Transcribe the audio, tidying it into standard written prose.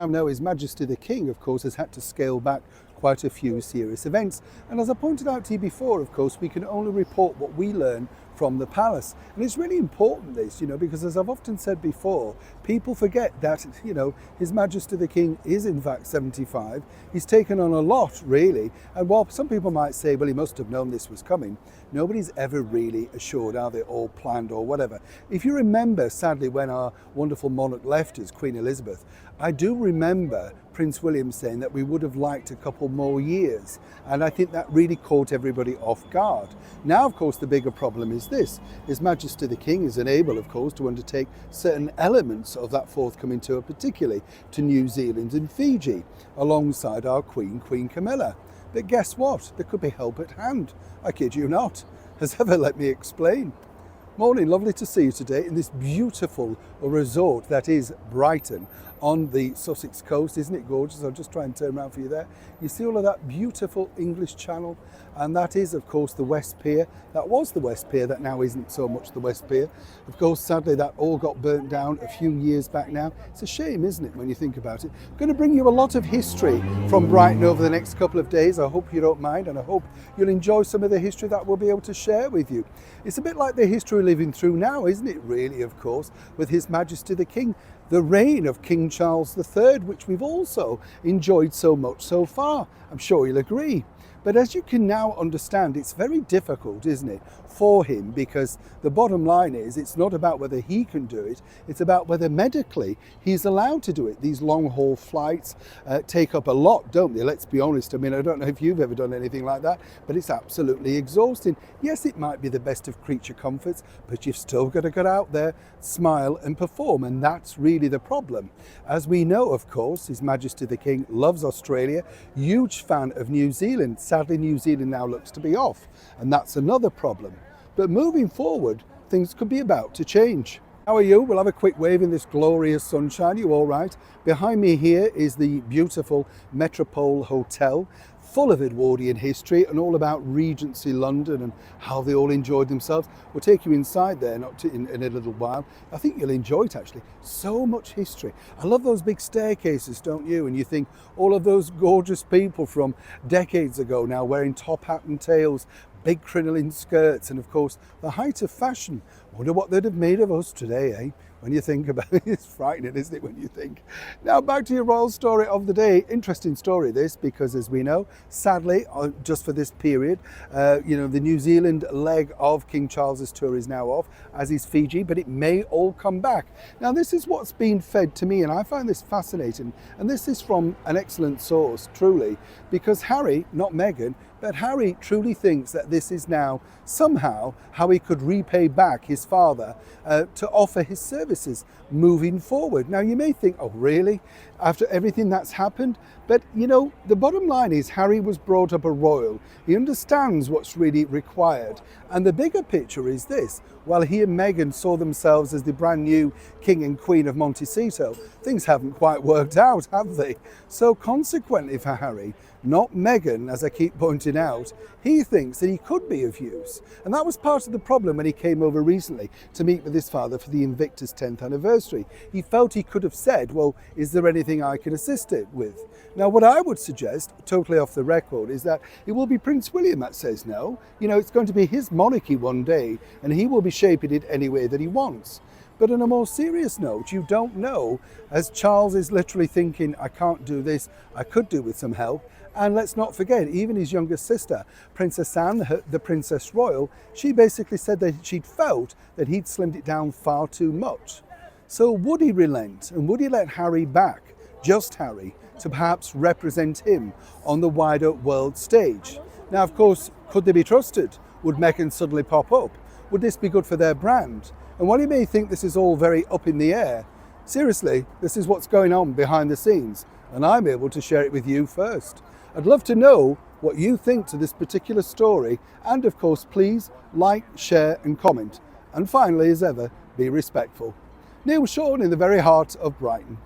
I know His Majesty the King, of course, has had to scale back quite a few serious events. And as I pointed out to you before, of course, we can only report what we learn from the palace. And it's really important this, because as I've often said before, people forget that, His Majesty the King is in fact 75. He's taken on a lot, really. And while some people might say, well, he must have known this was coming, nobody's ever really assured, are they, all planned or whatever. If you remember, sadly, when our wonderful monarch left as Queen Elizabeth, I do remember Prince William saying that we would have liked a couple more years. And I think that really caught everybody off guard. Now, of course, the bigger problem is this. His Majesty the King is unable, of course, to undertake certain elements of that forthcoming tour, particularly to New Zealand and Fiji, alongside our Queen Camilla. But guess what? There could be help at hand. I kid you not. As ever, let me explain. Morning, lovely to see you today in this beautiful resort that is Brighton on the Sussex coast. Isn't it gorgeous? I'll just try and turn around for you there. You see all of that beautiful English Channel, and that is, of course, the West Pier. That was the West Pier, that now isn't so much the West Pier. Of course, sadly, that all got burnt down a few years back now. It's a shame, isn't it, when you think about it? I'm going to bring you a lot of history from Brighton over the next couple of days. I hope you don't mind, and I hope you'll enjoy some of the history that we'll be able to share with you. It's a bit like the history we're living through now, isn't it, really, of course, with His Majesty the King, the reign of King Charles III, which we've also enjoyed so much so far. I'm sure you'll agree. But as you can now understand, it's very difficult, isn't it, for him, because the bottom line is it's not about whether he can do it, it's about whether medically he's allowed to do it. These long haul flights take up a lot, don't they? Let's be honest. I mean, I don't know if you've ever done anything like that, but it's absolutely exhausting. Yes, it might be the best of creature comforts, but you've still got to get out there, smile and perform, and that's really the problem. As we know, of course, His Majesty the King loves Australia, huge fan of New Zealand. Sadly, New Zealand now looks to be off, and that's another problem. But moving forward, things could be about to change. How are you? We'll have a quick wave in this glorious sunshine. You all right? Behind me here is the beautiful Metropole Hotel, full of Edwardian history and all about Regency London and how they all enjoyed themselves. We'll take you inside there in a little while. I think you'll enjoy it, actually. So much history. I love those big staircases, don't you? And you think all of those gorgeous people from decades ago now wearing top hat and tails, big crinoline skirts, and of course the height of fashion. I wonder what they'd have made of us today, eh? When you think about it, it's frightening, isn't it, when you think? Now back to your royal story of the day. Interesting story this, because as we know, sadly, just for this period, the New Zealand leg of King Charles's tour is now off, as is Fiji, but it may all come back. Now this is what's been fed to me, and I find this fascinating, and this is from an excellent source, truly, because Harry, not Meghan, but Harry truly thinks that this is now somehow how he could repay back his father to offer his services moving forward. Now you may think, oh really? After everything that's happened? But the bottom line is Harry was brought up a royal. He understands what's really required. And the bigger picture is this. While he and Meghan saw themselves as the brand new King and Queen of Montecito, things haven't quite worked out, have they? So consequently for Harry, not Meghan, as I keep pointing out, he thinks that he could be of use. And that was part of the problem when he came over recently to meet with his father for the Invictus 10th anniversary. He felt he could have said, well, is there anything I can assist it with? Now, what I would suggest, totally off the record, is that it will be Prince William that says no. It's going to be his monarchy one day, and he will be shaping it any way that he wants. But on a more serious note, you don't know, as Charles is literally thinking, I can't do this, I could do with some help. And let's not forget, even his youngest sister, Princess Anne, the Princess Royal, she basically said that she'd felt that he'd slimmed it down far too much. So would he relent, and would he let Harry back, just Harry, to perhaps represent him on the wider world stage? Now, of course, could they be trusted? Would Meghan suddenly pop up? Would this be good for their brand? And while you may think this is all very up in the air, seriously, this is what's going on behind the scenes, and I'm able to share it with you first. I'd love to know what you think to this particular story, and of course, please like, share and comment. And finally, as ever, be respectful. Neil Shawn in the very heart of Brighton.